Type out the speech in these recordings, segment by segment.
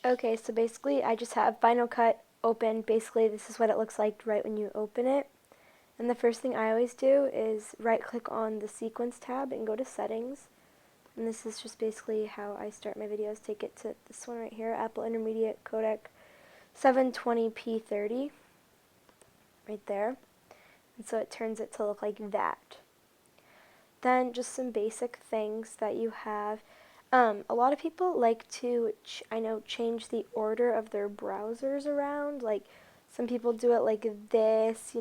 Okay, so basically I just have Final Cut open. Basically this is what it looks like right when you open it. And the first thing I always do is right click on the sequence tab and go to settings. And this is just basically how I start my videos. Take it to this one right here, Apple Intermediate Codec 720p30, right there. And so it turns it to look like that. Then just some basic things that you have. A lot of people like to, I know, change the order of their browsers around. Like some people do it like this,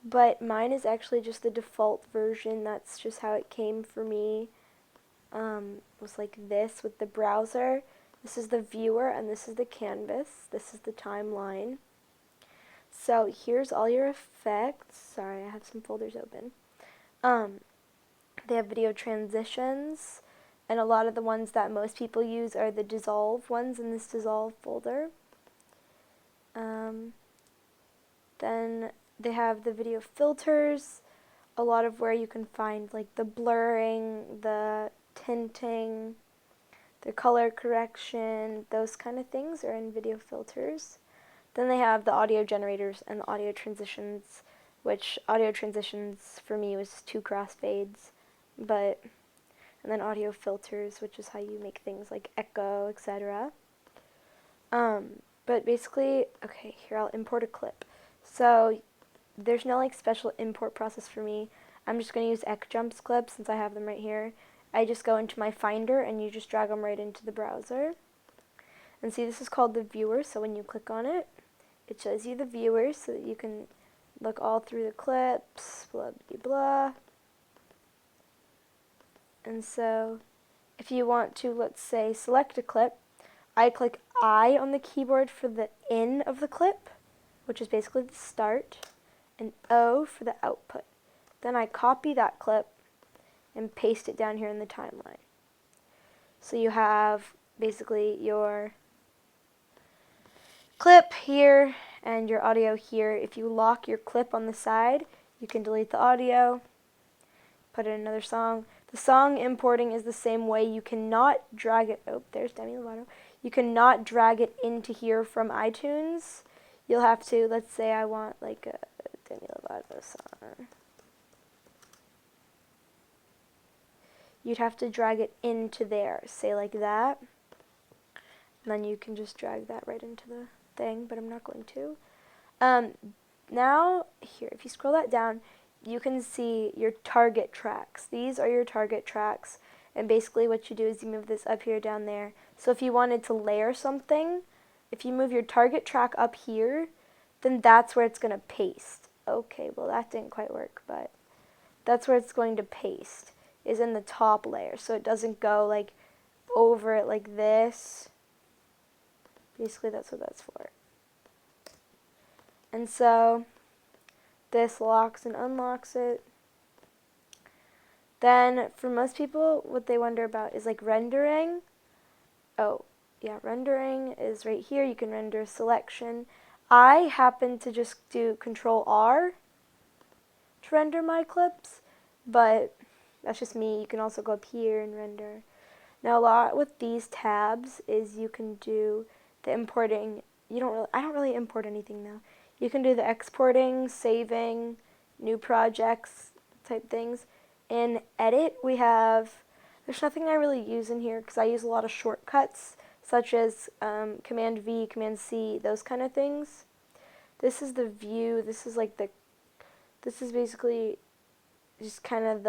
but mine is actually just the default version. That's just how it came for me. Was like this with the browser. This is the viewer and this is the canvas. This is the timeline. So here's all your effects. Sorry, I have some folders open. They have video transitions, and a lot of the ones that most people use are the dissolve ones in this dissolve folder. Then they have the video filters, a lot of where you can find like the blurring, the tinting, the color correction, those kind of things are in video filters. Then they have the audio generators and the audio transitions, which audio transitions for me was 2 crossfades, but and then audio filters, which is how you make things like echo, etc. But basically, okay, here I'll import a clip. So there's no like special import process for me. I'm just going to use XJump's clips since I have them right here. I just go into my Finder and you just drag them right into the browser. And see, this is called the viewer, so when you click on it, it shows you the viewers so that you can look all through the clips, blah, blah, blah. And so if you want to, let's say, select a clip, I click I on the keyboard for the in of the clip, which is basically the start, and O for the output. Then I copy that clip and paste it down here in the timeline. So you have basically your clip here and your audio here. If you lock your clip on the side, you can delete the audio, put in another song. The song importing is the same way. You cannot drag it. Oh, there's Demi Lovato. You cannot drag it into here from iTunes. You'll have to, let's say I want like a Demi Lovato song. You'd have to drag it into there, say like that. And then you can just drag that right into the thing, but I'm not going to. Now, here, if you scroll that down, you can see your target tracks. These are your target tracks. And basically what you do is you move this up here, down there. So if you wanted to layer something, if you move your target track up here, then that's where it's going to paste. Okay, well that didn't quite work, but that's where it's going to paste, is in the top layer. So it doesn't go like over it like this. Basically that's what that's for. And so this locks and unlocks it. Then for most people, what they wonder about is like rendering. Oh, yeah, rendering is right here. You can render selection. I happen to just do Control R to render my clips, but that's just me. You can also go up here and render. Now a lot with these tabs is you can do the importing. I don't really import anything though. You can do the exporting, saving, new projects type things. In edit, there's nothing I really use in here because I use a lot of shortcuts such as Command V, Command C, those kind of things. This is the view. This is basically just kind of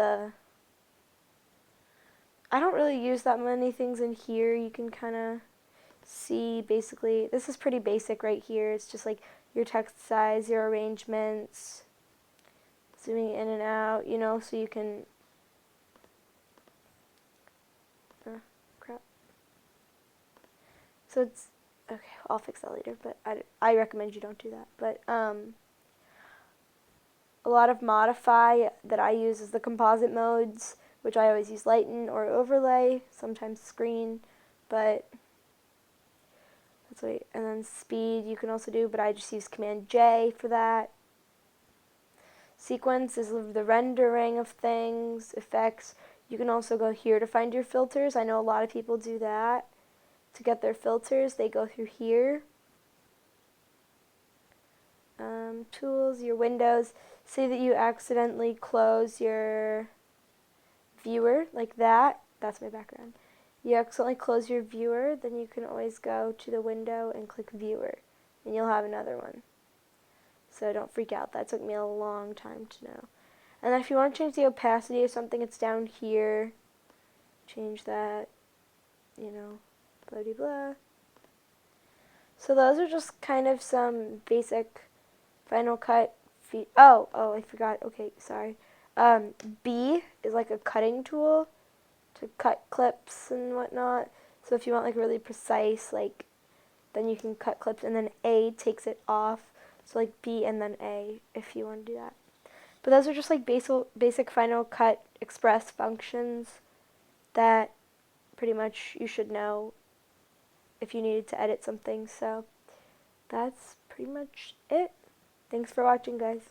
I don't really use that many things in here. You can kind of see basically, this is pretty basic right here. It's just like your text size, your arrangements, zooming in and out, so you can, crap. So it's, okay, I'll fix that later, but I recommend you don't do that. But a lot of modify that I use is the composite modes, which I always use lighten or overlay, sometimes screen, but that's what and then speed you can also do, but I just use Command J for that. Sequence is the rendering of things, effects. You can also go here to find your filters. I know a lot of people do that. to get their filters, they go through here. Tools, your windows. Say that you accidentally close your viewer like that. That's my background. You accidentally close your viewer, then you can always go to the window and click viewer, and you'll have another one. So don't freak out. That took me a long time to know. And then if you want to change the opacity of something, it's down here. Change that, you know, blah blah blah. So those are just kind of some basic Final Cut I forgot. Okay, sorry. B is like a cutting tool to cut clips and whatnot. So if you want like really precise, like, then you can cut clips, and then A takes it off. So like B and then A if you want to do that. But those are just like basic Final Cut Express functions that pretty much you should know if you needed to edit something. So that's pretty much it. Thanks for watching, guys.